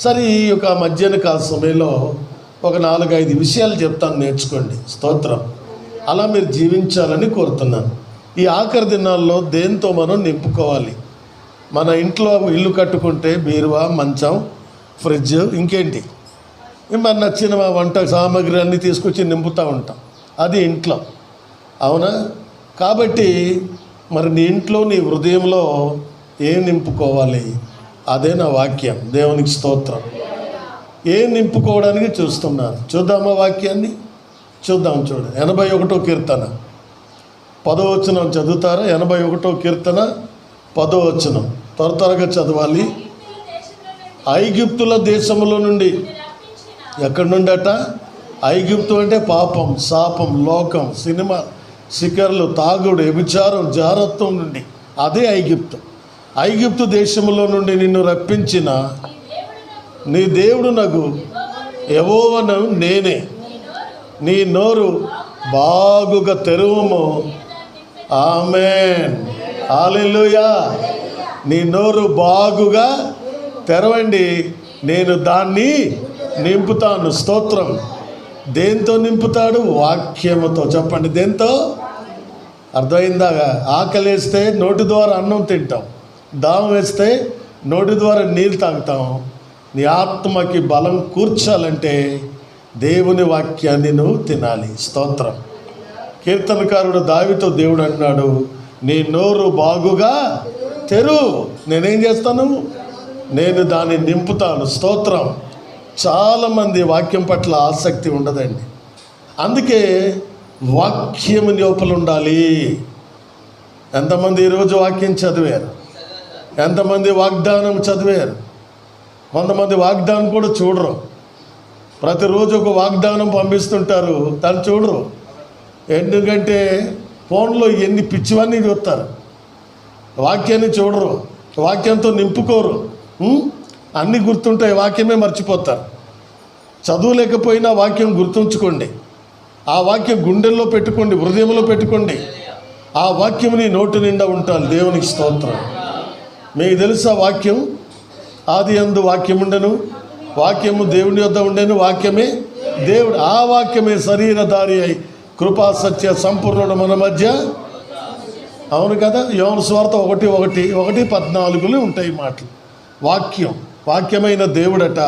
సరే, ఈ యొక్క మధ్యాహ్న కాల సమయంలో ఒక 4-5 విషయాలు చెప్తాను, నేర్చుకోండి. స్తోత్రం. అలా మీరు జీవించాలని కోరుతున్నాను. ఈ ఆఖరి దినాల్లో దేంతో మనం నింపుకోవాలి? మన ఇంట్లో ఇల్లు కట్టుకుంటే బీరువా, మంచం, ఫ్రిడ్జ్, ఇంకేంటి మన నచ్చిన వంట సామాగ్రి అన్నీ తీసుకొచ్చి నింపుతూ ఉంటాం. అది ఇంట్లో, అవునా? కాబట్టి మరి నీ ఇంట్లో, నీ హృదయంలో ఏం నింపుకోవాలి? అదే నా వాక్యం. దేవునికి స్తోత్రం. ఏం నింపుకోవడానికి చూస్తున్నాను? చూద్దామా వాక్యాన్ని? చూద్దాం. చూడండి, 81వ కీర్తన 10వ వచనం చదువుతారా? 81వ కీర్తన 10వ వచనం త్వరగా చదవాలి. ఐగుప్తుల దేశంలో నుండి. ఎక్కడి నుండి అట? ఐగుప్తు అంటే పాపం, శాపం, లోకం, సినిమా, శిఖర్లు, తాగుడు, వ్యభిచారం, జారత్వం నుండి. అదే ఐగుప్తు. ఐగుప్తు దేశంలో నుండి నిన్ను రప్పించిన నీ దేవుడునగు యెహోవాను నేనే. నీ నోరు బాగుగా తెరువుము. ఆమేన్, హల్లెలూయా. నీ నోరు బాగుగా తెరవండి, నేను దాన్ని నింపుతాను. స్తోత్రం. దేంతో నింపుతాడు? వాక్యముతో. చెప్పండి, దేంతో? అర్థమైందా? ఆకలేస్తే నోటి ద్వారా అన్నం తింటాం, దాహం వేస్తే నోటి ద్వారా నీళ్ళు తాగుతాం. నీ ఆత్మకి బలం కూర్చాలంటే దేవుని వాక్యాన్ని నువ్వు తినాలి. స్తోత్రం. కీర్తనకారుడు దావీదుతో దేవుడు అన్నాడు, నీ నోరు బాగుగా తెరు, నేనేం చేస్తాను? నేను దాన్ని నింపుతాను. స్తోత్రం. చాలామంది వాక్యం పట్ల ఆసక్తి ఉండదండి. అందుకే వాక్యం లోపల ఉండాలి. ఎంతమంది ఈరోజు వాక్యం చదివారు? ఎంతమంది వాగ్దానం చదివారు? కొంతమంది వాగ్దానం కూడా చూడరు. ప్రతిరోజు ఒక వాగ్దానం పంపిస్తుంటారు, దాన్ని చూడరు. ఎందుకంటే ఫోన్లో ఎన్ని పిచ్చివన్నీ చూస్తారు, వాక్యాన్ని చూడరు, వాక్యంతో నింపుకోరు. అన్నీ గుర్తుంటాయి, వాక్యమే మర్చిపోతారు. చదువు లేకపోయినా వాక్యం గుర్తుంచుకోండి. ఆ వాక్యం గుండెల్లో పెట్టుకోండి, హృదయంలో పెట్టుకోండి. ఆ వాక్యం నీ నోటి నిండా ఉంటాను. దేవునికి స్తోత్రం. మీకు తెలుసా వాక్యం? ఆది యందు వాక్యం ఉండెను, వాక్యము దేవుని యొద్ద ఉండెను, వాక్యమే దేవుడు. ఆ వాక్యమే శరీరధారి అయి కృపా సత్య సంపూర్ణుడు మన మధ్య. అవును కదా? యోహాను సువార్త 1:14 ఉంటాయి మాటలు. వాక్యం, వాక్యమైన దేవుడట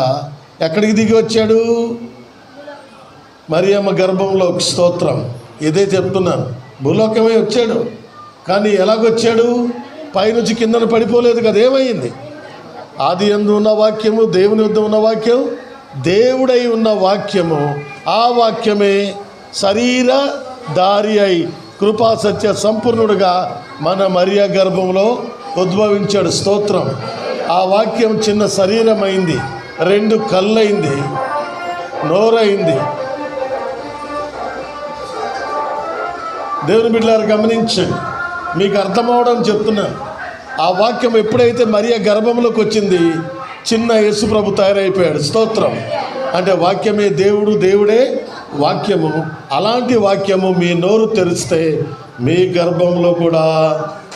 ఎక్కడికి దిగి వచ్చాడు? మరియమ్మ గర్భంలో. స్తోత్రం. ఇదే చెప్తున్నాను, భూలోకమే వచ్చాడు. కానీ ఎలాగొచ్చాడు? పైనుంచి కిందన పడిపోలేదు కదా. ఏమైంది? ఆది యందు ఉన్న వాక్యము, దేవుని వద్ద ఉన్న వాక్యం, దేవుడై ఉన్న వాక్యము, ఆ వాక్యమే శరీరధారి అయి కృపా సత్య సంపూర్ణుడుగా మన మరియ గర్భంలో ఉద్భవించాడు. స్తోత్రం. ఆ వాక్యం చిన్న శరీరం అయింది, 2 కళ్ళయింది, నోరైంది. దేవుని బిడ్డలారా గమనించండి, మీకు అర్థమవడం చెప్తున్నాను. ఆ వాక్యం ఎప్పుడైతే మరియ గర్భంలోకి వచ్చింది, చిన్న యేసు ప్రభు తయారైపోయాడు. స్తోత్రం. అంటే వాక్యమే దేవుడు, దేవుడే వాక్యము. అలాంటి వాక్యము మీ నోరు తెరిస్తే మీ గర్భంలో కూడా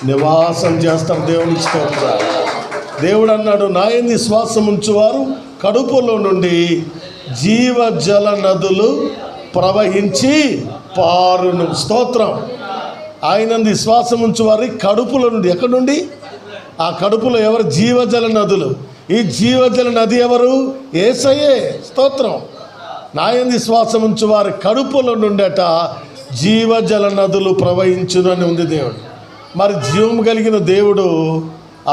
నివాసం చేస్తాం. దేవుని స్తోత్రం. దేవుడు అన్నాడు, నా యందు విశ్వాసం ఉంచువారు కడుపులో నుండి జీవజల నదులు ప్రవహించి పారును. స్తోత్రం. ఆయనందు విశ్వాసం ఉంచువారి కడుపులో నుండి. ఎక్కడి నుండి? ఆ కడుపులో ఎవరు? జీవజల నదులు. ఈ జీవజల నది ఎవరు? యేసయ్యే. స్తోత్రం. నా యందు విశ్వాసం ఉంచువారి కడుపులో నుండట జీవజల నదులు ప్రవహించును అని ఉంది దేవుడు. మరి జీవం కలిగిన దేవుడు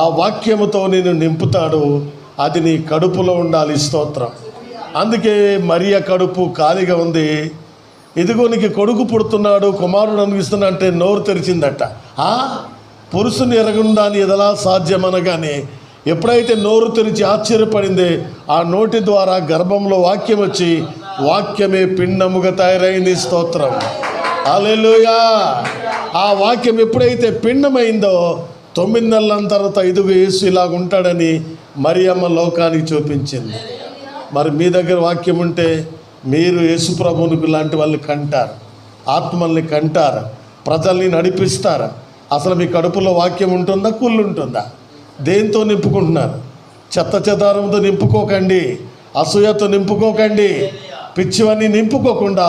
ఆ వాక్యముతో నేను నింపుతాడు. అది నీ కడుపులో ఉండాలి. స్తోత్రం. అందుకే మరియ కడుపు ఖాళీగా ఉంది. ఇదిగో నీకు కొడుకు పుడుతున్నాడు, కుమారుడు అనిపిస్తున్నా అంటే నోరు తెరిచిందట. పురుషుని ఎరగుండాని ఎదలా సాధ్యమనగానే ఎప్పుడైతే నోరు తెరిచి ఆశ్చర్యపడిందే, ఆ నోటి ద్వారా గర్భంలో వాక్యం వచ్చి వాక్యమే పిండముగా తయారైంది. స్తోత్రం. హల్లెలూయా. ఆ వాక్యం ఎప్పుడైతే పిండమైందో 9 నెలల తర్వాత ఇదిగో యేసు ఇలాగ ఉంటాడని మరియమ్మ లోకానికి చూపించింది. మరి మీ దగ్గర వాక్యం ఉంటే మీరు యేసు ప్రభువునికి లాంటి వాళ్ళు కంటారు, ఆత్మల్ని కంటారు, ప్రజల్ని నడిపిస్తారు. అసలు మీ కడుపులో వాక్యం ఉంటుందా? కుళ్ళు ఉంటుందా? దేంతో నింపుకుంటున్నారు? చెత్త చెదారంతో నింపుకోకండి, అసూయతో నింపుకోకండి, పిచ్చివన్నీ నింపుకోకుండా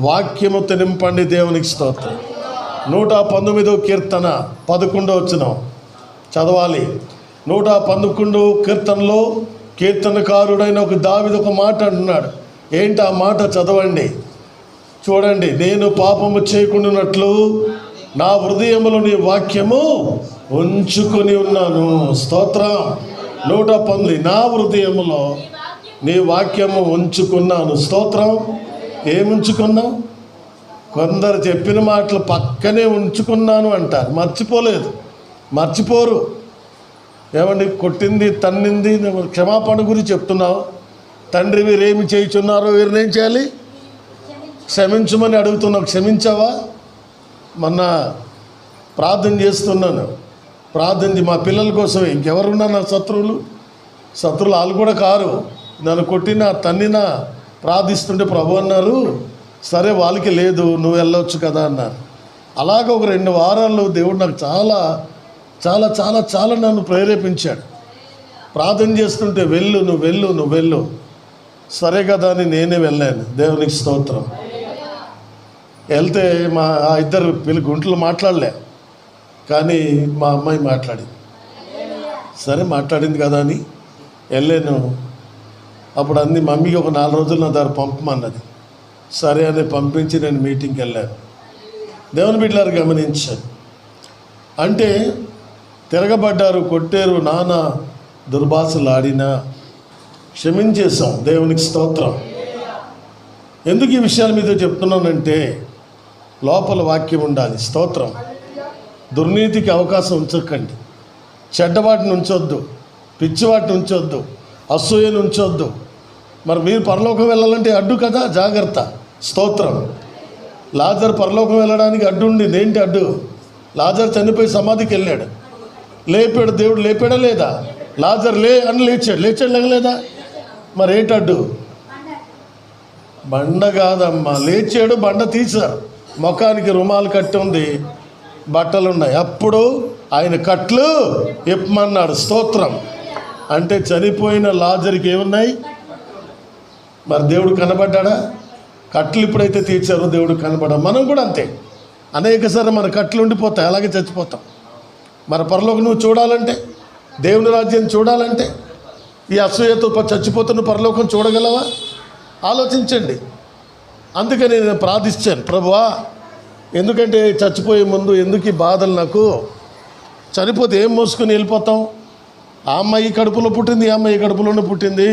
వాక్యముతో నింపండి. దేవునికి స్తోత్రం. 119వ కీర్తన 11వ వచనం చదవాలి. 111 కీర్తనలో కీర్తనకారుడైన ఒక దావీదు ఒక మాట అంటున్నాడు. ఏంటి ఆ మాట? చదవండి, చూడండి. నేను పాపము చేయకుండానట్లు నా హృదయములో నీ వాక్యము ఉంచుకొని ఉన్నాను. స్తోత్రం. 119 నా హృదయములో నీ వాక్యము ఉంచుకున్నాను. స్తోత్రం. ఏముంచుకున్నావు? కొందరు చెప్పిన మాటలు పక్కనే ఉంచుకున్నాను అంటారు, మర్చిపోలేదు, మర్చిపోరు. ఏమండి, కొట్టింది తన్నింది క్షమాపణ గురించి చెప్తున్నావు. తండ్రి వీరేమి చేయుచున్నారో వీరిని ఏం చేయాలి? క్షమించమని అడుగుతున్నావు. క్షమించావా? మొన్న ప్రార్థన చేస్తున్నాను. మా పిల్లల కోసమే. ఇంకెవరున్నా నా శత్రువులు వాళ్ళు కూడా కారు. నన్ను కొట్టినా తన్నినా ప్రార్థిస్తుంటే ప్రభు అన్నారు, సరే వాళ్ళకి లేదు, నువ్వు వెళ్ళవచ్చు కదా అన్నారు. అలాగ ఒక 2 వారాల్లో దేవుడు నాకు చాలా చాలా చాలా చాలా నన్ను ప్రేరేపించాడు. ప్రార్థన చేస్తుంటే నువ్వు వెళ్ళు. సరే కదా అని నేనే వెళ్ళాను. దేవునికి స్తోత్రం. వెళ్తే మా 2 గుంటలు మాట్లాడలే, కానీ మా అమ్మాయి మాట్లాడింది. సరే మాట్లాడింది కదా అని వెళ్ళాను. అప్పుడు అంది, మమ్మీకి ఒక 4 రోజులు నా దగ్గర పంపమన్నది. సరే అని పంపించి నేను మీటింగ్కి వెళ్ళాను. దేవుని బిడ్డలారు గమనించాను. అంటే తిరగబడ్డారు, కొట్టారు, నానా దుర్భాషలు ఆడినా క్షమించేశాం. దేవునికి స్తోత్రం. ఎందుకు ఈ విషయాల మీద చెప్తున్నానంటే లోపల వాక్యం ఉండాలి. స్తోత్రం. దుర్నీతికి అవకాశం ఉంచకండి, చెడ్డవాటిని ఉంచొద్దు, పిచ్చివాటిని ఉంచొద్దు, అసూయను ఉంచొద్దు. మరి మీరు పరలోకం వెళ్ళాలంటే అడ్డు కదా, జాగ్రత్త. స్తోత్రం. లాజర్ పరలోకం వెళ్ళడానికి అడ్డు ఉండింది. ఏంటి అడ్డు? లాజర్ చనిపోయి సమాధికి వెళ్ళాడు, లేపాడు. దేవుడు లేపాడా లేదా? లాజర్ లే అని లేచాడు లేగలేదా? మరి ఏంటి అడ్డు? బండ కాదమ్మా, లేచాడు, బండ తీశారు. ముఖానికి రుమాలు కట్టి ఉంది, బట్టలు ఉన్నాయి. అప్పుడు ఆయన కట్లు ఇప్పమన్నాడు. స్తోత్రం. అంటే చనిపోయిన లాజర్కి ఏమున్నాయి? మరి దేవుడు కనబడ్డా? కట్లు ఇప్పుడైతే తీర్చారో దేవుడు కనబడ్డా. మనం కూడా అంతే. అనేకసారి మన కట్లు ఉండిపోతాయి, అలాగే చచ్చిపోతాం. మన పరలోకం నువ్వు చూడాలంటే, దేవుని రాజ్యం చూడాలంటే, ఈ అసూయతో చచ్చిపోతున్న పరలోకం చూడగలవా? ఆలోచించండి. అందుకని నేను ప్రార్థించాను, ప్రభువా, ఎందుకంటే చచ్చిపోయే ముందు ఎందుకు ఈ బాధలు? నాకు చనిపోతే ఏం మోసుకొని వెళ్ళిపోతాం? ఆ అమ్మాయి కడుపులో పుట్టింది, ఈ అమ్మాయి కడుపులోనే పుట్టింది.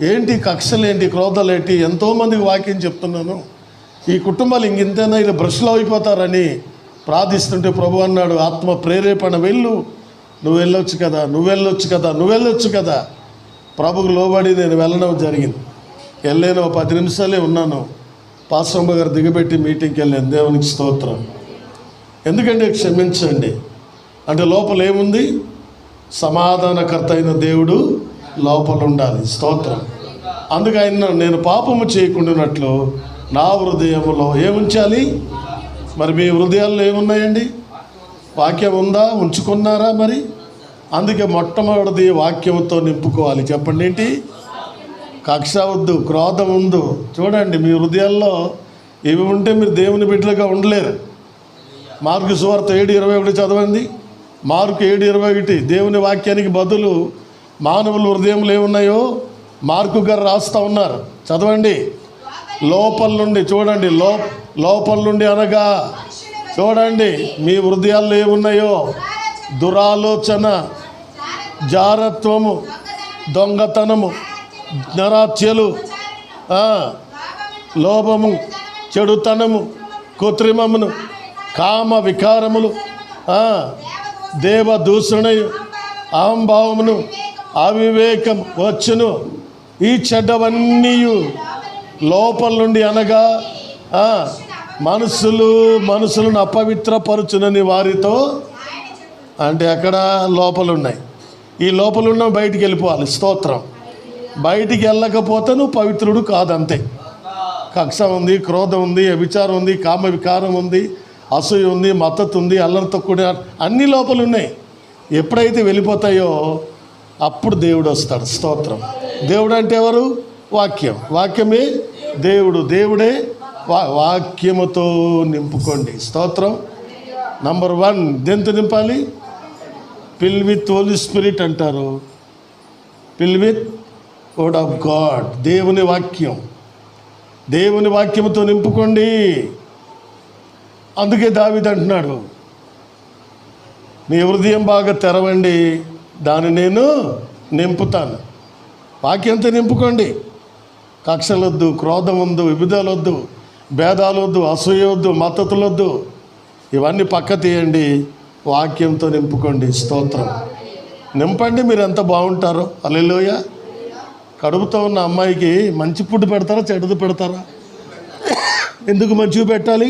ఏంటి కక్షలేంటి, క్రోధాలేంటి? ఎంతోమందికి వాక్యం చెప్తున్నాను. ఈ కుటుంబాలు ఇంతైనా ఇలా బ్రష్లో అయిపోతారని ప్రార్థిస్తుంటే ప్రభు అన్నాడు, ఆత్మ ప్రేరేపణ, నువ్వు వెళ్ళొచ్చు కదా. ప్రభుకు లోబడి నేను వెళ్ళడం జరిగింది. వెళ్ళాను, 10 నిమిషాలే ఉన్నాను. పాస్టమ్మ గారు దిగబెట్టి మీటింగ్కి వెళ్ళాను. దేవునికి స్తోత్రం. ఎందుకంటే క్షమించండి అంటే లోపల ఏముంది? సమాధానకర్త అయిన దేవుడు లోపల ఉండాలి. స్తోత్రం. అందుకే ఆయన నేను పాపము చేయకుండానట్లు నా హృదయములో ఏముంచాలి? మరి మీ హృదయాల్లో ఏమున్నాయండి? వాక్యం ఉందా? ఉంచుకున్నారా? మరి అందుకే మొట్టమొదటిది వాక్యంతో నింపుకోవాలి. చెప్పండి, ఏంటి? కక్ష వద్దు, క్రోధం ఉందు. చూడండి, మీ హృదయాల్లో ఇవి ఉంటే మీరు దేవుని బిడ్డలుగా ఉండలేరు. మార్కు సువార్త 7:21 చదవండి. మార్కు 7:21. దేవుని వాక్యానికి బదులు మానవుల హృదయంలో ఏమున్నాయో మార్కు గారు రాస్తూ ఉన్నారు. చదవండి. లోపల నుండి చూడండి, లోపల నుండి అనగా చూడండి మీ హృదయాల్లో ఏమున్నాయో దురాలోచన, జారత్వము, దొంగతనము, నరాత్యలు, లోభము, చెడుతనము, కృత్రిమమును, కామ వికారములు, దేవదూషణయు, అహంభావమును, అవివేకం వచ్చును. ఈ చెడ్డవన్నీ లోపల నుండి అనగా మనసులను అపవిత్రపరచునని వారితో, అంటే అక్కడ లోపల ఉన్నాయి. ఈ లోపల ఉన్న బయటికి వెళ్ళిపోవాలి. స్తోత్రం. బయటికి వెళ్ళకపోతే నువ్వు పవిత్రుడు కాదంతే. కక్ష ఉంది, క్రోధం ఉంది, వ్యభిచారం ఉంది, కామ వికారం ఉంది, అసూయ ఉంది, మత్తతు ఉంది, అల్లరితో కూడా అన్ని లోపలు ఉన్నాయి. ఎప్పుడైతే వెళ్ళిపోతాయో అప్పుడు దేవుడు వస్తాడు. స్తోత్రం. దేవుడు అంటే ఎవరు? వాక్యం. వాక్యమే దేవుడు. దేవుడే వాక్యముతో నింపుకోండి. స్తోత్రం. నంబర్ 1 దేంతో నింపాలి? ఫిల్ విత్ హోలీ స్పిరిట్ అంటారు. Fill with word of God. దేవుని వాక్యం. దేవుని వాక్యముతో నింపుకోండి. అందుకే దావీదు అంటున్నాడు, మీ హృదయం బాగా తెరవండి, దాన్ని నేను నింపుతాను. వాక్యంతో నింపుకోండి. కక్షలొద్దు, క్రోధం వద్దు, విభేదాలు వద్దు, భేదాలు వద్దు, అసూయ వద్దు, మద్దతులు వద్దు, ఇవన్నీ పక్క తీయండి. వాక్యంతో నింపుకోండి. స్తోత్రం. నింపండి. మీరు ఎంత బాగుంటారో. హల్లెలూయా. కడుపుతో ఉన్న అమ్మాయికి మంచి ఫుడ్ పెడతారా, చెడుది పెడతారా? ఎందుకు మంచివి పెట్టాలి?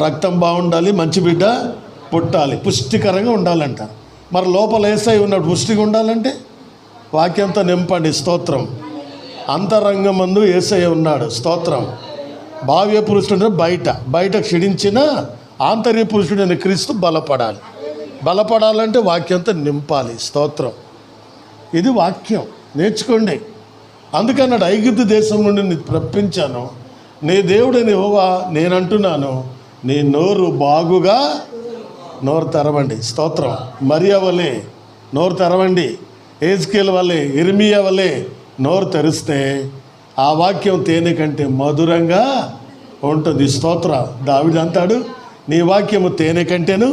రక్తం బాగుండాలి, మంచి బిడ్డ పుట్టాలి, పుష్టికరంగా ఉండాలంట. మరి లోపల యేసయ్య ఉన్నాడు, పుష్టిగా ఉండాలంటే వాక్యంతో నింపండి. స్తోత్రం. అంతరంగమందు యేసయ్య ఉన్నాడు. స్తోత్రం. బాహ్య పురుషుడు బయట క్షీణించిన ఆంతర్య పురుషుడైన క్రీస్తు బలపడాలి. బలపడాలంటే వాక్యంతో నింపాలి. స్తోత్రం. ఇది వాక్యం. నేర్చుకోండి. అందుకన్నాడు, ఐగుప్తు దేశం నుండి నేను రప్పించాను, నీ దేవుడైన యెహోవా నేనంటున్నాను, నీ నోరు బాగుగా నోరు తెరవండి. స్తోత్రం. మరియా వలె నోరు తెరవండి. హెజ్కేల్ వలె, ఇర్మియా వలె నోరు తెరిస్తే ఆ వాక్యం తేనె కంటే మధురంగా ఉంటుంది. స్తోత్ర. దావీదు అంటాడు, నీ వాక్యము తేనె కంటేను,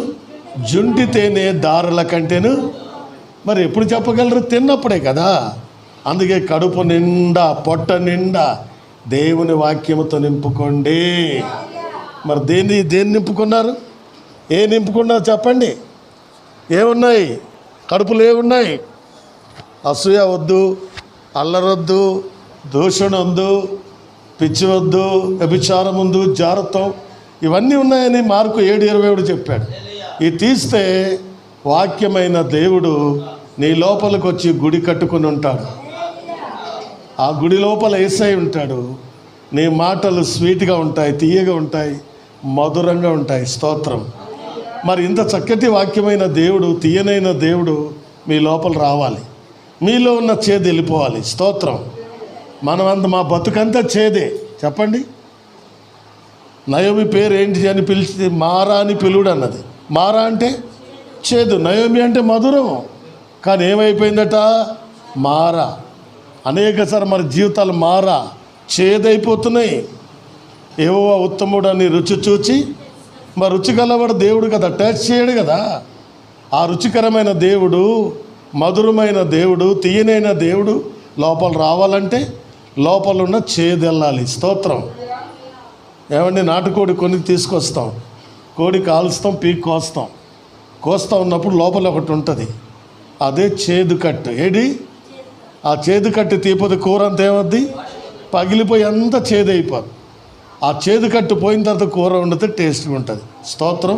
జుంటి తేనె దారుల కంటేను. మరి ఎప్పుడు చెప్పగలరు? తిన్నప్పుడే కదా. అందుకే కడుపు నిండా, పొట్ట నిండా దేవుని వాక్యముతో నింపుకోండి. మరి దేన్ని నింపుకున్నారు? నింపుకున్నారు చెప్పండి. ఏమున్నాయి? కడుపులో ఏమున్నాయి? అసూయ వద్దు, అల్లరొద్దు, దూషణ వద్దు, పిచ్చి వద్దు, వ్యభిచారం వద్దు, జారత్వం, ఇవన్నీ ఉన్నాయని మార్కు 7:27 చెప్పాడు. ఇది తీస్తే వాక్యమైన దేవుడు నీ లోపలికి వచ్చి గుడి కట్టుకుని ఉంటాడు. ఆ గుడి లోపల యేసయ్య ఉంటాడు. నీ మాటలు స్వీట్గా ఉంటాయి, తీయగా ఉంటాయి, మధురంగా ఉంటాయి. స్తోత్రం. మరి ఇంత చక్కటి వాక్యమైన దేవుడు, తీయనైన దేవుడు మీ లోపల రావాలి. మీలో ఉన్న చేదు వెళ్ళిపోవాలి. స్తోత్రం. మా బతుకంతా చేదే. చెప్పండి. నయోమి పేరు ఏంటి అని పిలిచి మారా అని పిలుడు అన్నది. మారా అంటే చేదు, నయోమి అంటే మధురం. కానీ ఏమైపోయిందట? మారా. అనేకసారి మన జీవితాలు మారా చేదైపోతున్నాయి. ఏవో ఉత్తముడు అని రుచి చూచి, మరి రుచి గలవాడు దేవుడు కదా, టేస్ట్ చేయడు కదా. ఆ రుచికరమైన దేవుడు, మధురమైన దేవుడు, తీయనైన దేవుడు లోపల రావాలంటే లోపల ఉన్న చేదు వెళ్ళాలి. స్తోత్రం. ఏమండి, నాటుకోడి కొని తీసుకొస్తాం, కోడి కాల్స్తాం, పీక్ కోస్తా ఉన్నప్పుడు లోపల ఒకటి ఉంటుంది, అదే చేదు కట్టు. ఆ చేదు కట్టు తీపది కూర అంతా ఏమవుద్ది? పగిలిపోయి అంత చేదైపోద్ది. ఆ చేదు కట్టు పోయిన తర్వాత కూర వండితే టేస్ట్గా ఉంటుంది. స్తోత్రం.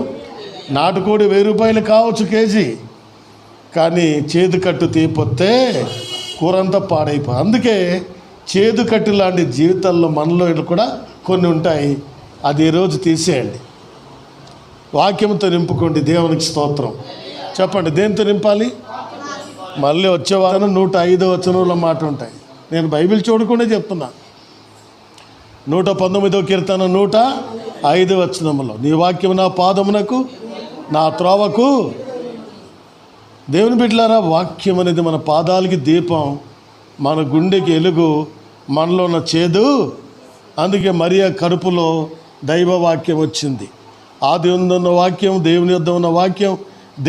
నాటుకోడి 1000 రూపాయలు కావచ్చు కేజీ, కానీ చేదు కట్టు తీపోతే కూర అంతా పాడైపోయి. అందుకే చేదు కట్టు లాంటి జీవితాల్లో మనలో కూడా కొన్ని ఉంటాయి. అది ఈరోజు తీసేయండి. వాక్యంతో నింపుకోండి. దేవునికి స్తోత్రం. చెప్పండి, దేంతో నింపాలి? మళ్ళీ వచ్చేవారం 105వ వచనంలో మాట ఉంటాయి. నేను బైబిల్ చూడకుండా చెప్తున్నా. 119వ కీర్తన 105వ వచనంలో, నీ వాక్యం నా పాదమునకు, నా త్రోవకు. దేవుని బిడ్డలారా, వాక్యం అనేది మన పాదాలకి దీపం, మన గుండెకి ఎలుగు, మనలో ఉన్న చేదు. అందుకే మరియా కడుపులో దైవ వాక్యం వచ్చింది. ఆది ఉన్న వాక్యం, దేవుని యొద్ద ఉన్న వాక్యం,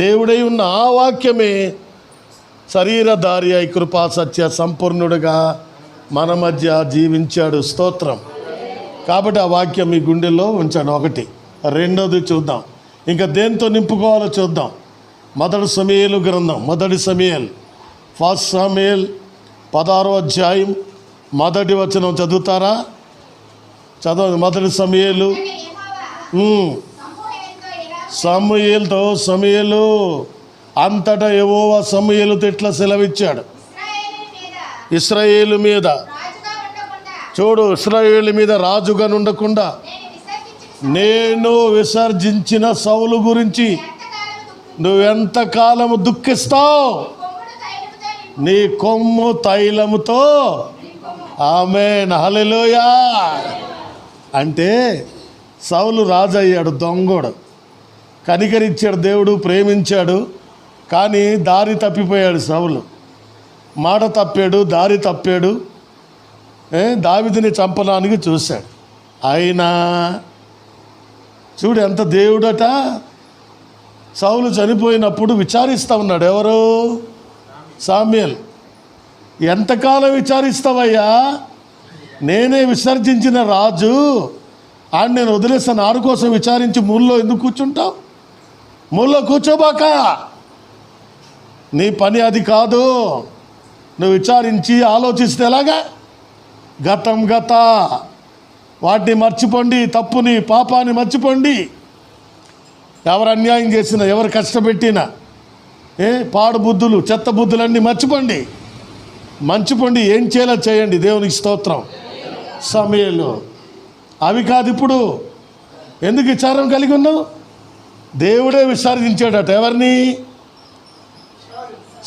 దేవుడై ఉన్న ఆ వాక్యమే శరీరధారి అయి కృపా సత్య సంపూర్ణుడుగా మన మధ్య జీవించాడు. స్తోత్రం. కాబట్టి ఆ వాక్యం మీ గుండెల్లో ఉంచాడు. ఒకటి. రెండోది చూద్దాం, ఇంకా దేంతో నింపుకోవాలో చూద్దాం. మొదటి సమూయేలు గ్రంథం, ఫస్ట్ సమూయేల్ 16వ అధ్యాయం 1వ వచనం చదువుతారా? చదవండి. మొదటి సమూయేలు. సమూయేలు అంతటా యెహోవా సమూయేలుతో ఇట్లా సెలవిచ్చాడు, ఇశ్రాయేలు మీద చూడు, ఇశ్రాయేలు మీద రాజుగా ఉండకుండా నేను విసర్జించిన సౌలు గురించి నువ్వెంత కాలము దుఃఖిస్తావు, నీ కొమ్ము తైలముతో. ఆమేన్, హల్లెలూయా. అంటే సౌలు రాజు అయ్యాడు, దొంగోడు. కనికరించాడు దేవుడు, ప్రేమించాడు. కానీ దారి తప్పిపోయాడు సౌలు. మాట తప్పాడు, దారి తప్పాడు. దావీదుని చంపడానికి చూశాడు. అయినా చూడు ఎంత దేవుడట. సౌలు చనిపోయినప్పుడు విచారిస్తూ ఉన్నాడు. ఎవరు? సామ్యూయల్. ఎంతకాలం విచారిస్తావయ్యా? నేనే విసర్జించిన రాజు అని నేను వదిలేస్తాను. ఆరు కోసం విచారించి మూల్లో ఎందుకు కూర్చుంటావు? మూల్లో కూర్చోబాక. నీ పని అది కాదు. నువ్వు విచారించి ఆలోచిస్తే ఎలాగా? గతం గత, వాటిని మర్చిపోండి. తప్పుని పాపాన్ని మర్చిపోండి. ఎవరు అన్యాయం చేసినా, ఎవరు కష్టపెట్టినా, పాడు బుద్ధులు, చెత్త బుద్ధులన్నీ మర్చిపోండి. ఏం చేయాలో చేయండి. దేవునికి స్తోత్రం. సమయంలో అవి కాదు. ఇప్పుడు ఎందుకు విచారం కలిగి ఉన్నావు? దేవుడే విసర్జించాడట. ఎవరిని?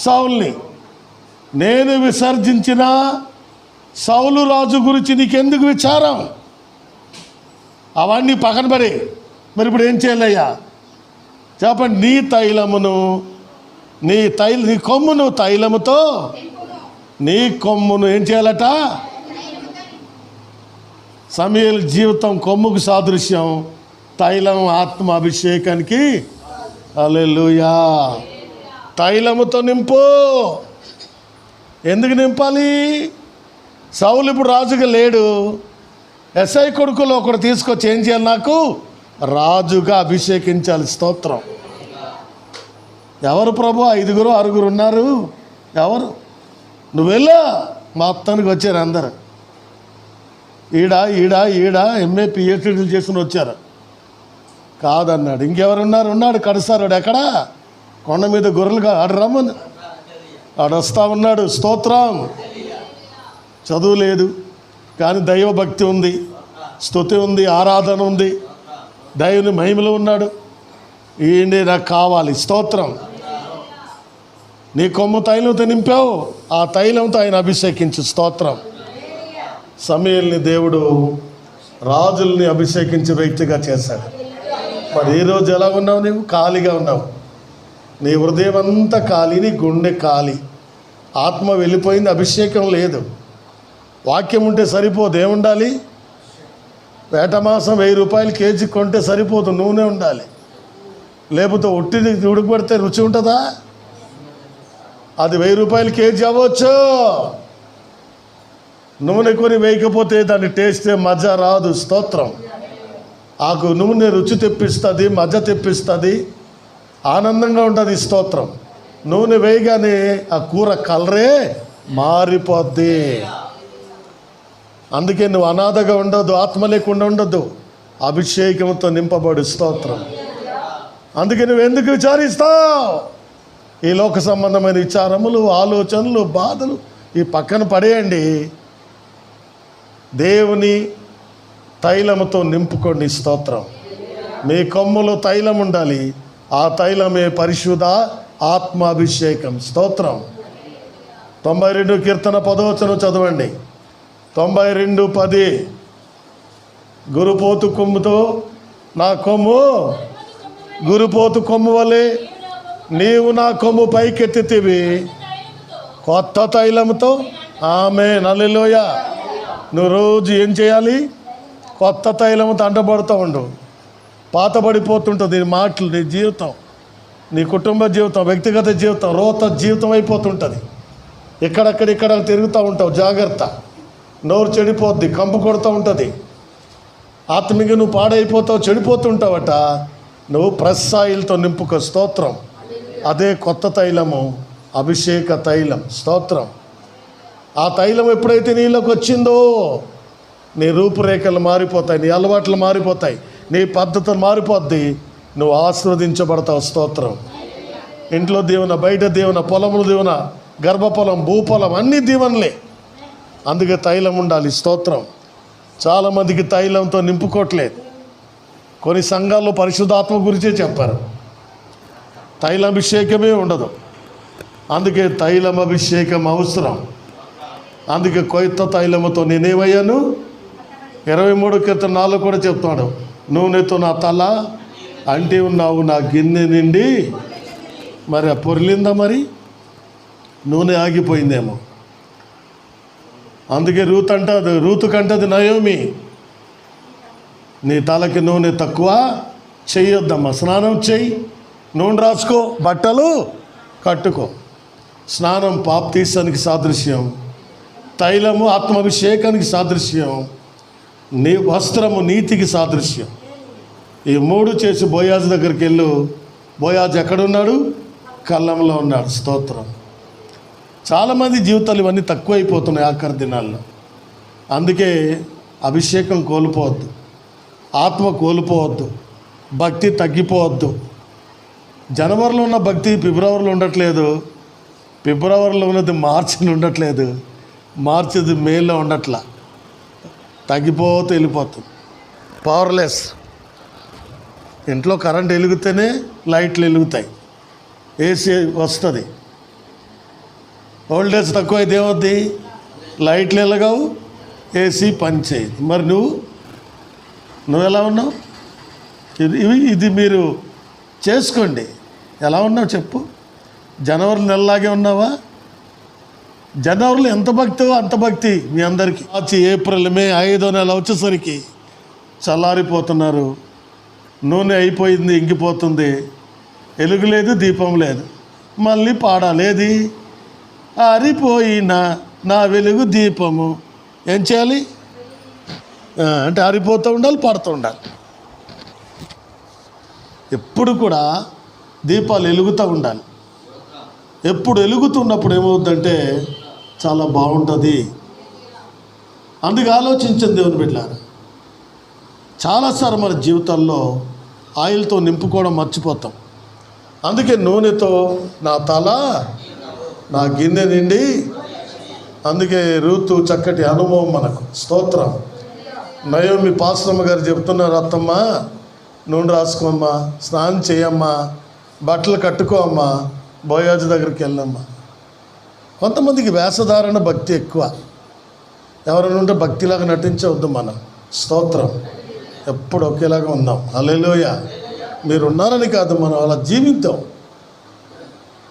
సౌలుని. నేను విసర్జించిన సౌలు రాజు గురించి నీకెందుకు విచారం? అవన్నీ పక్కన పడి మరి ఇప్పుడు ఏం చేయాలయ్యా చెప్పండి. నీ కొమ్మును తైలముతో, నీ కొమ్మును ఏం చేయాలట? సమూయేలు జీవితం కొమ్ముకు సాదృశ్యం. తైలం ఆత్మ అభిషేకానికి. హల్లెలూయా. తైలముతో నింపు. ఎందుకు నింపాలి? సౌలు ఇప్పుడు రాజుగా లేడు. ఎస్ఐ కొడుకులో ఒకడు తీసుకొచ్చి ఏం చేయాలి? నాకు రాజుగా అభిషేకించాలి. స్తోత్రం. ఎవరు ప్రభు? 5 6 ఉన్నారు. ఎవరు? నువ్వు వెళ్ళా. మొత్తానికి వచ్చారు అందరు. ఈడ ఎంఏ పిహెచ్డీలు చేసుకుని వచ్చారు. కాదన్నాడు. ఇంకెవరున్నారు? ఉన్నాడు కడసారాడు. ఎక్కడ? కొండ మీద గొర్రెలుగా ఆడు రమ్మని ఆడొస్తా ఉన్నాడు. స్తోత్రం. చదువు లేదు కానీ దైవభక్తి ఉంది, స్తుతి ఉంది, ఆరాధన ఉంది, దైవుని మహిమలో ఉన్నాడు. ఈయనే నాకు కావాలి. స్తోత్రం. నీ కొమ్ము తైలంతో నింపావు, ఆ తైలంతో ఆయన అభిషేకించు. స్తోత్రం. సమూయేలుని దేవుడు రాజుల్ని అభిషేకించే వ్యక్తిగా చేశాడు. మరి ఈరోజు ఎలా ఉన్నావు? నీవు ఖాళీగా ఉన్నావు. నీ హృదయం అంతా ఖాళీ, నీ గుండె ఖాళీ, ఆత్మ వెళ్ళిపోయింది, అభిషేకం లేదు. వాక్యం ఉంటే సరిపోదు. ఏముండాలి? వేట మాసం 1000 రూపాయలు కేజీ కొంటే సరిపోదు, నూనె ఉండాలి. లేకపోతే ఒట్టిది ఉడకబెడితే రుచి ఉంటుందా? అది 1000 రూపాయలు కేజీ అవ్వచ్చు. నూనె కొని వేయకపోతే దాని టేస్ట్ మజా రాదు. స్తోత్రం. ఆకు నూనె రుచి తెప్పిస్తుంది, మజా తెప్పిస్తుంది, ఆనందంగా ఉంటుంది. స్తోత్రం. నూనె వేయగానే ఆ కూర కలరే మారిపోద్ది. అందుకే నువ్వు అనాథగా ఉండొద్దు, ఆత్మ లేకుండా ఉండొద్దు, అభిషేకంతో నింపబడు. స్తోత్రం. అందుకే నువ్వు ఎందుకు విచారిస్తావు? ఈ లోక సంబంధమైన విచారములు, ఆలోచనలు, బాధలు ఈ పక్కన పడేయండి. దేవుని తైలముతో నింపుకోండి. స్తోత్రం. మీ కొమ్ములో తైలం ఉండాలి. ఆ తైలమే పరిశుద్ధ ఆత్మాభిషేకం. స్తోత్రం. 92 కీర్తన 10వ వచనం చదవండి. 92:10. గురుపోతు కొమ్ముతో నా కొమ్ము, గురుపోతు కొమ్ము వలె నీవు నా కొమ్ము పైకెత్తితివి కొత్త తైలముతో. ఆమేన్, హల్లెలూయా. నువ్వు రోజు ఏం చేయాలి? కొత్త తైలముతో అంటబడుతూ ఉండు. పాతబడిపోతుంటుంది నీ మాటలు, నీ జీవితం, నీ కుటుంబ జీవితం, వ్యక్తిగత జీవితం రోత జీవితం అయిపోతుంటుంది. ఇక్కడ తిరుగుతూ ఉంటావు. జాగ్రత్త. నోరు చెడిపోద్ది, కంపు కొడుతూ ఉంటుంది. ఆత్మీయంగా నువ్వు పాడైపోతావు, చెడిపోతుంటావట. నువ్వు ప్రెస్ ఆయిల్తో నింపుకో. స్తోత్రం. అదే కొత్త తైలము, అభిషేక తైలం. స్తోత్రం. ఆ తైలం ఎప్పుడైతే నీలోకి వచ్చిందో నీ రూపురేఖలు మారిపోతాయి, నీ అలవాట్లు మారిపోతాయి, నీ పద్ధతులు మారిపోద్ది. నువ్వు ఆశీర్వదించబడతావు. స్తోత్రం. ఇంట్లో దీవెన, బయట దీవెన, పొలములు దీవెన, గర్భఫలం, భూఫలం అన్నీ దీవెనలే. అందుకే తైలం ఉండాలి. స్తోత్రం. చాలామందికి తైలంతో నింపుకోవట్లేదు. కొన్ని సంఘాల్లో పరిశుద్ధాత్మ గురించే చెప్పారు. తైలాభిషేకమే ఉండదు. అందుకే తైలం అభిషేకం అవసరం. అందుకే కొత్త తైలముతో నేనేమయ్యాను 23:4 కూడా చెప్తున్నాడు, నూనెతో నా తల అంటి ఉన్నావు, నా గిన్నె నిండి. మరి ఆ పొర్లిందా? మరి నూనె ఆగిపోయిందేమో. అందుకే రూతు కంటది నయోమి, నీ తలకి నూనె తక్కువ చెయ్యొద్దమ్మా, స్నానం చెయ్యి, నూనె రాసుకో, బట్టలు కట్టుకో. స్నానం బాప్తీసానికి సాదృశ్యం, తైలము ఆత్మాభిషేకానికి సాదృశ్యం, నీ వస్త్రము నీతికి సాదృశ్యం. ఈ 3 చేసి బోయాజు దగ్గరికి వెళ్ళు. బోయాజు ఎక్కడున్నాడు? కళ్ళంలో ఉన్నాడు. స్తోత్రం. చాలామంది జీవితాలు ఇవన్నీ తక్కువైపోతున్నాయి ఆఖరి దినాల్లో. అందుకే అభిషేకం కోల్పోవద్దు, ఆత్మ కోల్పోవద్దు, భక్తి తగ్గిపోవద్దు. జనవరిలో ఉన్న భక్తి ఫిబ్రవరిలో ఉండట్లేదు, ఫిబ్రవరిలో ఉన్నది మార్చిలో ఉండట్లేదు, మార్చిది మేలో ఉండట్లా, తగ్గిపోతూ వెళ్ళిపోతుంది. పవర్లెస్. ఇంట్లో కరెంట్ వెలుగుతేనే లైట్లు వెలుగుతాయి, ఏసీ వస్తుంది. ఓల్డేజ్ తక్కువైతే ఏమవుద్ది? లైట్లు వెలగవు, ఏసీ పనిచేయదు. మరి నువ్వు ఎలా ఉన్నావు? ఇది మీరు చేసుకోండి. ఎలా ఉన్నావు చెప్పు. జనవరి నెలలాగే ఉన్నావా? జనవరిలో ఎంత భక్తివో అంత భక్తి మీ అందరికీ. మార్చి, ఏప్రిల్, మే 5వ నెల వచ్చేసరికి చల్లారిపోతున్నారు. నూనె అయిపోయింది, ఇంకిపోతుంది, వెలుగు లేదు, దీపం లేదు. మళ్ళీ పాడాలేది? ఆరిపోయిన నా వెలుగు దీపము. ఏం చేయాలి అంటే ఆరిపోతూ ఉండాలి, పాడుతూ ఉండాలి. ఎప్పుడు కూడా దీపాలు వెలుగుతూ ఉండాలి. ఎప్పుడు వెలుగుతున్నప్పుడు ఏమవుతుందంటే చాలా బాగుంటుంది. అందుకు ఆలోచించండి దేవుని బిడ్డలారా. చాలాసార్లు మన జీవితాల్లో ఆయిల్తో నింపుకోవడం మర్చిపోతాం. అందుకే నూనెతో నా తల నా గిన్నె నిండి. అందుకే రూతు చక్కటి అనుభవం మనకు. స్తోత్రం. నయోమి పాస్టమ్మ గారు చెప్తున్నారు, అత్తమ్మ నూనె రాసుకోమ్మా, స్నానం చేయమ్మా, బట్టలు కట్టుకో అమ్మా, బోయాజు దగ్గరికి వెళ్ళమ్మా. కొంతమందికి వేషధారణ భక్తి ఎక్కువ. ఎవరైనా ఉంటే భక్తిలాగా నటించవద్దు మనం. స్తోత్రం. ఎప్పుడు ఒకేలాగా ఉందాం. హల్లెలూయా. మీరు ఉన్నారని కాదు, మనం అలా జీవిద్దాం.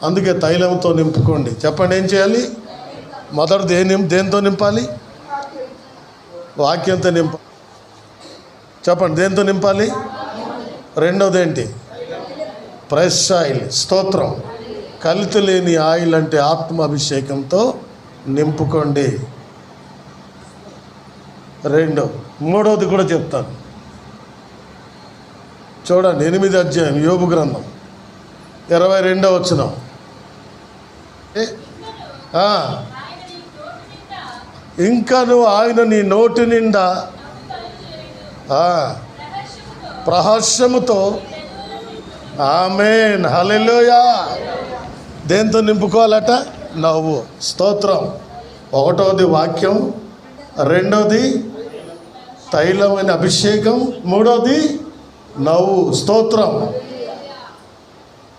అందుకే తైలంతో నింపుకోండి. చెప్పండి, ఏం చేయాలి? మొదటిది దేంతో నింపాలి? వాక్యంతో నింపాలి. చెప్పండి, దేంతో నింపాలి? రెండోది ఏంటి? Fresh oil. స్తోత్రం. కల్తీ లేని ఆయిల్ అంటే ఆత్మాభిషేకంతో నింపుకోండి. మూడవది కూడా చెప్తాను. చూడండి, 8వ అధ్యాయం యోబు గ్రంథం 22వ వచనం. ఇంకా నువ్వు ఆయన నీ నోటి నిండా ప్రహర్షముతో. ఆమేన్. హల్లెలూయా. దేంతో నింపుకోవాలట? నవ్వు. స్తోత్రం. ఒకటోది వాక్యం, రెండోది తైలమైన అభిషేకం, మూడోది నవ్వు. స్తోత్రం.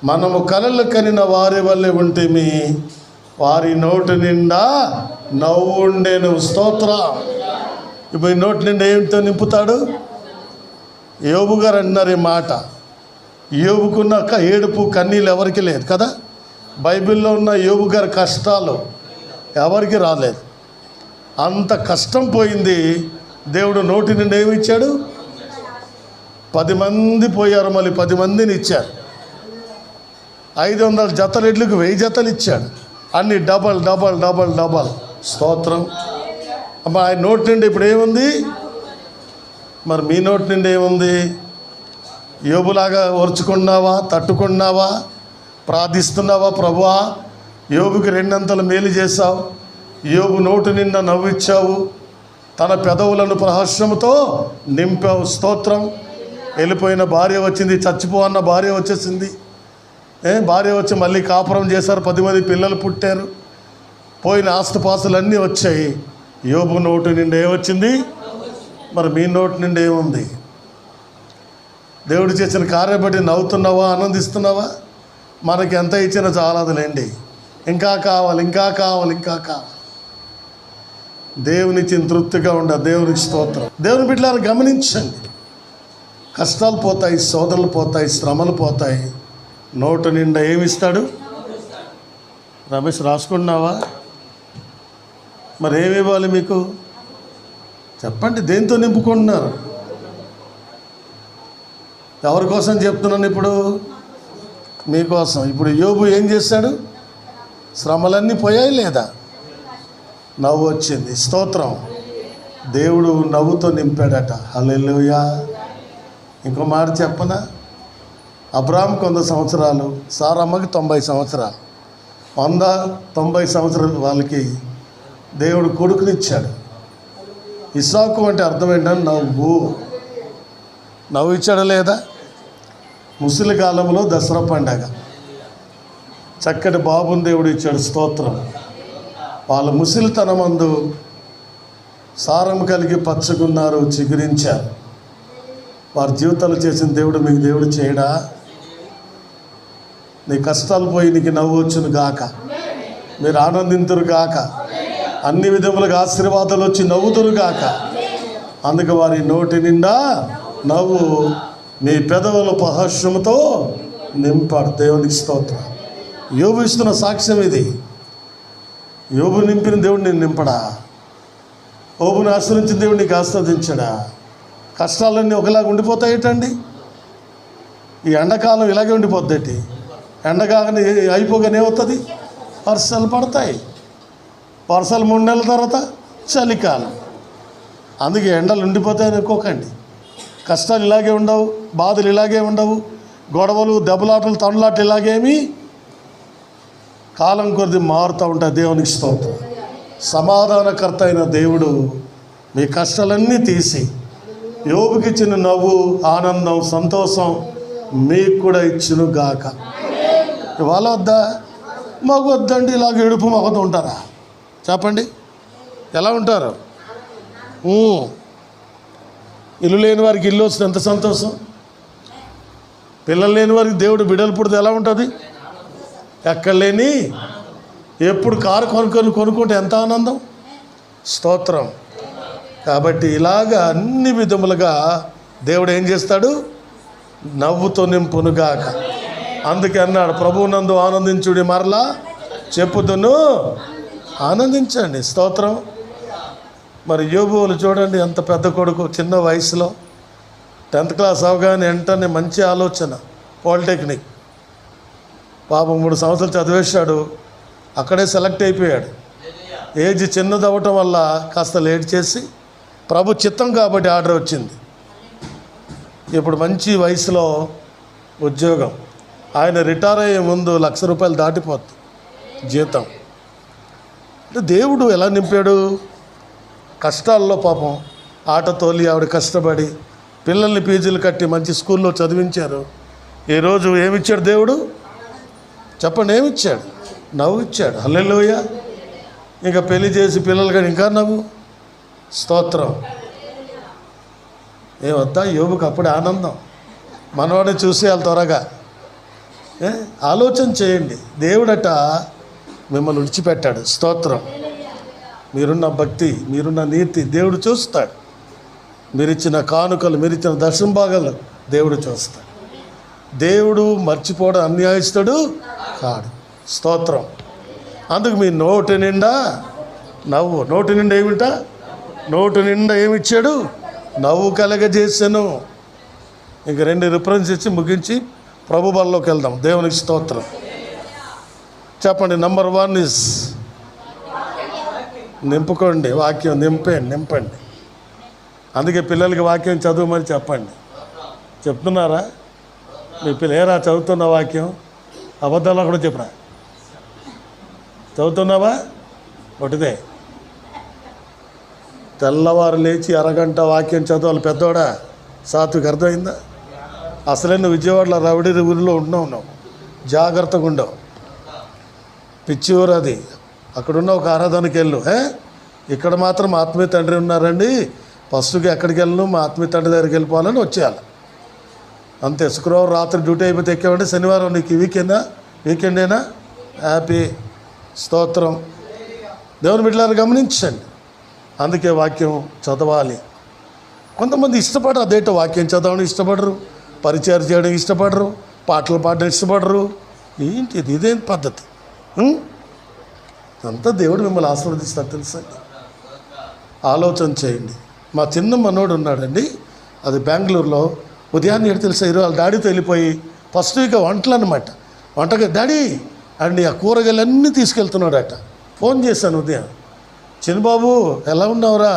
మనము కలలు కనిన వారి వల్లే ఉంటేమి, వారి నోటి నిండా నవ్వు ఉండేను. స్తోత్రం. ఇప్పుడు ఈ నోటి నిండా ఏమిటో నింపుతాడు? యోబు గారు అన్నారు ఈ మాట. యోబుకున్న ఏడుపు కన్నీళ్ళు ఎవరికి లేదు కదా. బైబిల్లో ఉన్న యోబు గారి కష్టాలు ఎవరికి రాలేదు. అంత కష్టం పోయింది. దేవుడు నోటి నిండా ఏమి ఇచ్చాడు? 10 మంది పోయారు, మళ్ళీ 10 మందిని ఇచ్చారు. 500 జతలు ఎడ్లకు 1000 జతలు ఇచ్చాడు. అన్ని డబల్ డబల్ డబల్ డబల్. స్తోత్రం. అమ్మా, ఆయన నోటి నిండా ఇప్పుడు ఏముంది? మరి మీ నోటి నిండా ఏముంది? యోబులాగా ఓర్చుకున్నావా? తట్టుకున్నావా? ప్రార్థిస్తున్నావా? ప్రభువా, యోబుకి 2 మేలు చేశావు, యోబు నోటి నిండా నవ్విచ్చావు, తన పెదవులను ప్రహర్షముతో నింపావు. స్తోత్రం. వెళ్ళిపోయిన భార్య వచ్చింది, చచ్చిపోవన్న భార్య వచ్చేసింది. భార్య వచ్చి మళ్ళీ కాపురం చేశారు, 10 మంది పిల్లలు పుట్టారు, పోయిన ఆస్తిపాస్తులన్నీ వచ్చాయి. యోబు నోటి నిండా ఏమొచ్చింది? మరి మీ నోటి నిండా ఏముంది? దేవుడు చేసిన కార్యం బట్టి నవ్వుతున్నావా? ఆనందిస్తున్నావా? మనకి ఎంత ఇచ్చినా చాలదులేండి, ఇంకా కావాలి, ఇంకా కావాలి, ఇంకా కావాలి. దేవునిచ్చిన తృప్తిగా ఉండదు. దేవునికి స్తోత్రం. దేవుని బిడ్డలారా గమనించండి, కష్టాలు పోతాయి, సోదరులు పోతాయి, శ్రమలు పోతాయి. నోటు నిండా ఏమిస్తాడు? రమేష్ రాసుకున్నావా? మరి ఏమి ఇవ్వాలి మీకు? చెప్పండి, దేంతో నింపుకుంటున్నారు? ఎవరి కోసం చెప్తున్నాను ఇప్పుడు? మీకోసం. ఇప్పుడు యోబు ఏం చేశాడు? శ్రమలన్నీ పోయాయి లేదా? నవ్వు వచ్చింది. స్తోత్రం. దేవుడు నవ్వుతో నింపాడట. హల్లెలూయా. ఇంకో మాట చెప్పనా? అబ్రాహాంకి 100 సంవత్సరాలు, సారమ్మకి 90 సంవత్సరాలు. 190 సంవత్సరాలు వాళ్ళకి దేవుడు కొడుకునిచ్చాడు. ఇస్సాకు అంటే అర్థం ఏంటంటే నవ్వు ఇచ్చాడా లేదా? ముసలి కాలంలో దసరా పండగ చక్కటి బాబుని దేవుడు ఇచ్చాడు. స్తోత్రం. వాళ్ళ ముసలితనమందు సారం కలిగి పచ్చగున్నారు, చిగురించారు. వారి జీవితాలు చేసిన దేవుడు మీకు దేవుడు చేయడా? నీ కష్టాలు పోయి నీకు నవ్వు వచ్చును గాక, మీరు ఆనందింతురు గాక, అన్ని విధములుగా ఆశీర్వాదాలు వచ్చి నవ్వుతురు గాక. అందుకు వారి నోటి నిండా నవ్వు, మీ పెదవుల ప్రహర్షముతో నింపాడు. దేవునికి స్తోత్రం. యోబు ఇస్తున్న సాక్ష్యం ఇది. యోబు నింపిన దేవుడు నేను నింపడా? యోబుని ఆశ్రయించిన దేవుడు నీకు ఆస్వాదించడా? కష్టాలన్నీ ఒకలాగా ఉండిపోతాయిటండి. ఈ ఎండాకాలం ఇలాగే ఉండిపోద్దేటి. ఎండగానే అయిపోగానే ఏమవుతుంది? వర్షాలు పడతాయి. వర్షాలు 3 నెలల తర్వాత చలికాలం. అందుకే ఎండలు ఉండిపోతాయని అనుకోకండి. కష్టాలు ఇలాగే ఉండవు, బాధలు ఇలాగే ఉండవు, గొడవలు, దెబ్బలాటలు, తండ్లాటలు ఇలాగేమి కాలం కొద్ది మారుతూ ఉంటాయి. దేవునికి స్తోత్రం. సమాధానకర్త అయిన దేవుడు మీ కష్టాలన్నీ తీసి యోబుకి ఇచ్చిన నవ్వు, ఆనందం, సంతోషం మీకు కూడా ఇచ్చును గాక. ఇవాళ వద్దా? మాకు వద్దండి. ఇలాగ ఏడుపు మొహంతో ఉంటారా? చెప్పండి, ఎలా ఉంటారు? ఇల్లు లేని వారికి ఇల్లు వస్తుంది, ఎంత సంతోషం. పిల్లలు లేని వారికి దేవుడు బిడ్డలు పుడితే ఎలా ఉంటుంది? ఎక్కడ లేని ఎప్పుడు కారు కొనుక్కుంటే ఎంత ఆనందం. స్తోత్రం. కాబట్టి ఇలాగ అన్ని విధములుగా దేవుడు ఏం చేస్తాడు? నవ్వుతో నింపునుగాక. అందుకే అన్నాడు, ప్రభువునందు ఆనందించుడి, మరలా చెప్పుదును ఆనందించండి. స్తోత్రం. మరి యోబువులు చూడండి, ఎంత పెద్ద కొడుకు, చిన్న వయసులో 10th క్లాస్ అవగానే వెంటనే మంచి ఆలోచన, పాలిటెక్నిక్. పాపం 3 సంవత్సరాలు చదివేశాడు, అక్కడే సెలెక్ట్ అయిపోయాడు. ఏజ్ చిన్నది అవ్వటం వల్ల కాస్త లేట్ చేసి, ప్రభు చిత్తం కాబట్టి ఆర్డర్ వచ్చింది. ఇప్పుడు మంచి వయసులో ఉద్యోగం. ఆయన రిటైర్ అయ్యే ముందు ₹1,00,000 దాటిపోతుంది జీతం. అంటే దేవుడు ఎలా నింపాడు? కష్టాల్లో పాపం ఆట తోలి ఆవిడ కష్టపడి పిల్లల్ని ఫీజులు కట్టి మంచి స్కూల్లో చదివించారు. ఈరోజు ఏమిచ్చాడు దేవుడు? చెప్పండి, ఏమిచ్చాడు? నవ్వు ఇచ్చాడు. హల్లెలూయా. ఇంకా పెళ్లి చేసి పిల్లలు కానీ ఇంకా నవ్వు. స్తోత్రం. ఏమొద్దా? యోబుకు అప్పుడే ఆనందం. మనవాడిని చూసేయాలి త్వరగా. ఆలోచన చేయండి. దేవుడట మిమ్మల్ని విడిచిపెట్టాడు. స్తోత్రం. మీరున్న భక్తి, మీరున్న నీతి దేవుడు చూస్తాడు. మీరిచ్చిన కానుకలు, మీరిచ్చిన దర్శన భాగాలు దేవుడు చూస్తాడు. దేవుడు మర్చిపోవడం అన్యాయస్తుడు కాడు. స్తోత్రం. అందుకు మీ నోటి నిండా నవ్వు. నోటి నిండా ఏమిటా? నోటి నిండా ఏమిచ్చాడు? నవ్వు కలగజేసాను. ఇంక 2 రిఫరెన్స్ ఇచ్చి ముగించి ప్రభు బల్లోకి వెళ్దాం. దేవునికి స్తోత్రం. చెప్పండి. నంబర్ 1 ఇస్ నింపుకోండి. వాక్యం నింపండి. అందుకే పిల్లలకి వాక్యం చదవమని చెప్పండి. చెప్తున్నారా? మీ పిల్లేరా చదువుతున్న వాక్యం? అబద్ధాలు కూడా చెప్పరా? చదువుతున్నావా? ఒకటిదే. తెల్లవారు లేచి అరగంట వాక్యం చదవాలి. పెద్దవాడా సాత్విక అర్థమైందా? అసలే నువ్వు విజయవాడలో రవిడి ఊరిలో ఉన్నావు. జాగ్రత్తగా ఉండవు. పిచ్చి ఊరు అది. అక్కడున్న ఒక ఆరాధనకి వెళ్ళు. ఇక్కడ మాత్రం ఆత్మీయ తండ్రి ఉన్నారండి, ఫస్ట్కి ఎక్కడికి వెళ్ళను, మా ఆత్మీయ తండ్రి దగ్గరికి వెళ్ళిపోవాలని వచ్చేయాలి అంతే. శుక్రవారం రాత్రి డ్యూటీ అయిపోతే ఎక్కామంటే శనివారం నీకు వీకెండా వీకెండేనా? హ్యాపీ, స్తోత్రం. దేవుని బిడ్డలారా గమనించండి. అందుకే వాక్యం చదవాలి. కొంతమంది ఇష్టపడరు, అదేంటో వాక్యం చదవడం ఇష్టపడరు, పరిచయం చేయడం ఇష్టపడరు, పాటలు పాడడం ఇష్టపడరు. ఏంటి ఇదేం పద్ధతి? అంతా దేవుడు మిమ్మల్ని ఆశీర్వదిస్తారు తెలుసండి. ఆలోచన చేయండి. మా చిన్న మనోడు ఉన్నాడండి, అది బెంగళూరులో. ఉదయాన్నే తెలుసా, ఈరోజు వాళ్ళ డాడీతో వెళ్ళిపోయి ఫస్ట్ వీక్ వంటలు అనమాట. వంటగా డాడీ అండి ఆ కూరగాయలన్నీ తీసుకెళ్తున్నాడట. ఫోన్ చేశాను ఉదయం, చిన్నబాబు ఎలా ఉన్నావురా?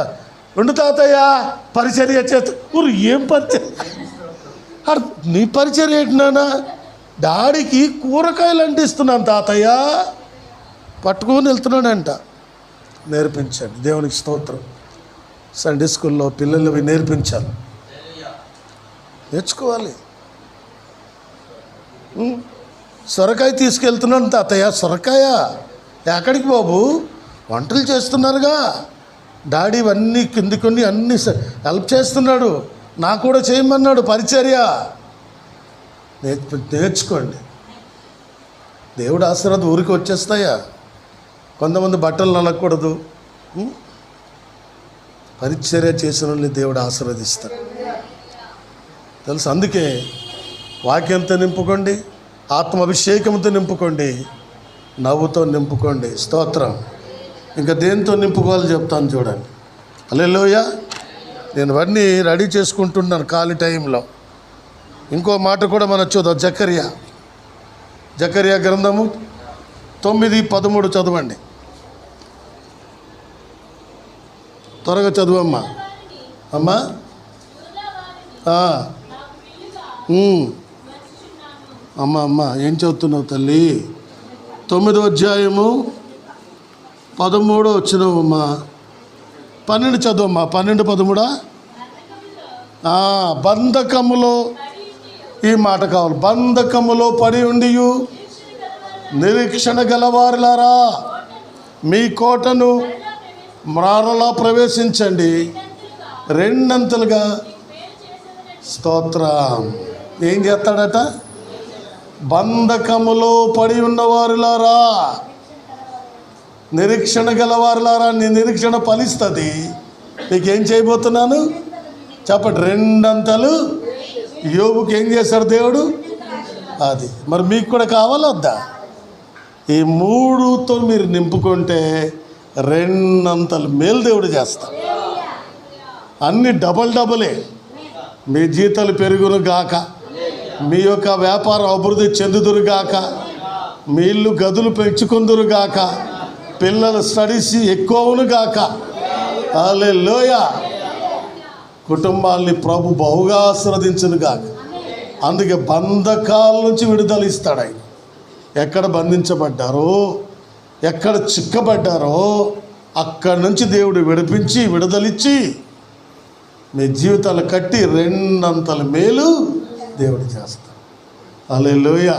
ఉండు తాతయ్య పరిచర్య చేత. ఊరు ఏం పరిచర్య? నీ పరిచర్య ఏంటినానా? డాడీకి కూరగాయలు అంటిస్తున్నాను తాతయ్య. పట్టుకొని వెళ్తున్నాడంట. నేర్పించండి. దేవునికి స్తోత్రం. సండే స్కూల్లో పిల్లలు నేర్పించాలి, నేర్చుకోవాలి. సొరకాయ తీసుకెళ్తున్నాను తాతయ్య. సొరకాయ ఎక్కడికి బాబు? వంటలు చేస్తున్నారుగా డాడీ, ఇవన్నీ కింది కొన్ని అన్నీ హెల్ప్ చేస్తున్నాడు, నాకు కూడా చేయమన్నాడు పరిచర్య. నేర్చుకోండి. దేవుడు ఆశీర్వాదం ఊరికి వచ్చేస్తాయా? కొంతమంది బట్టలు నలగకూడదు. పరిచర్య చేసిన వాళ్ళని దేవుడు ఆశీర్వదిస్తాడు తెలుసు. అందుకే వాక్యంతో నింపుకోండి, ఆత్మాభిషేకంతో నింపుకోండి, నవ్వుతో నింపుకోండి. స్తోత్రం. ఇంకా దేంతో నింపుకోవాలో చెప్తాను చూడండి. హల్లెలూయా. నేను అవన్నీ రెడీ చేసుకుంటున్నాను ఖాళీ టైంలో. ఇంకో మాట కూడా మనం చూద్దాం. జకర్యా గ్రంథము 9:13 చదవండి. త్వరగా చదువమ్మా. అమ్మా అమ్మ ఏం చదువుతున్నావు తల్లి? 9వ అధ్యాయము 13 వచ్చినావమ్మా. 12 చదువమ్మా. 12:13. బంధకములో, ఈ మాట కావాలి, బంధకములో పడి ఉండి నిరీక్షణ గలవారులారా మీ కోటను మరలా ప్రవేశించండి, రెండంతలుగా. స్తోత్రం. ఏం చేస్తాడట? బంధకములో పడి ఉన్నవారులారా, నిరీక్షణ గలవారులారా. నీ నిరీక్షణ ఫలిస్తుంది. నీకేం చేయబోతున్నాను చెప్పండి? రెండంతలు. యోబుకి ఏం చేశాడు దేవుడు? అది మరి మీకు కూడా కావాలొద్దా? ఈ 3తో మీరు నింపుకుంటే రెండంతలు మేలు దేవుడు చేస్తాడు. అన్ని డబలే. మీ జీతాలు పెరుగును గాక, మీ యొక్క వ్యాపారం అభివృద్ధి చెందుదురు గాక, మీ ఇల్లు గదులు పెంచుకుందురు గాక, పిల్లల స్టడీస్ ఎక్కువను గాక. హల్లెలూయా. కుటుంబాల్ని ప్రభు బహుగా ఆశీర్వదించును గాక. అందుకే బంధకాల నుంచి విడుదల ఇస్తాడు ఆయన. ఎక్కడ బంధించబడ్డారో, ఎక్కడ చిక్కబడ్డారో అక్కడి నుంచి దేవుడు విడిపించి విడుదలిచ్చి మీ జీవితాలు కట్టి రెండంతల మేలు దేవుడు చేస్తాడు. హల్లెలూయా.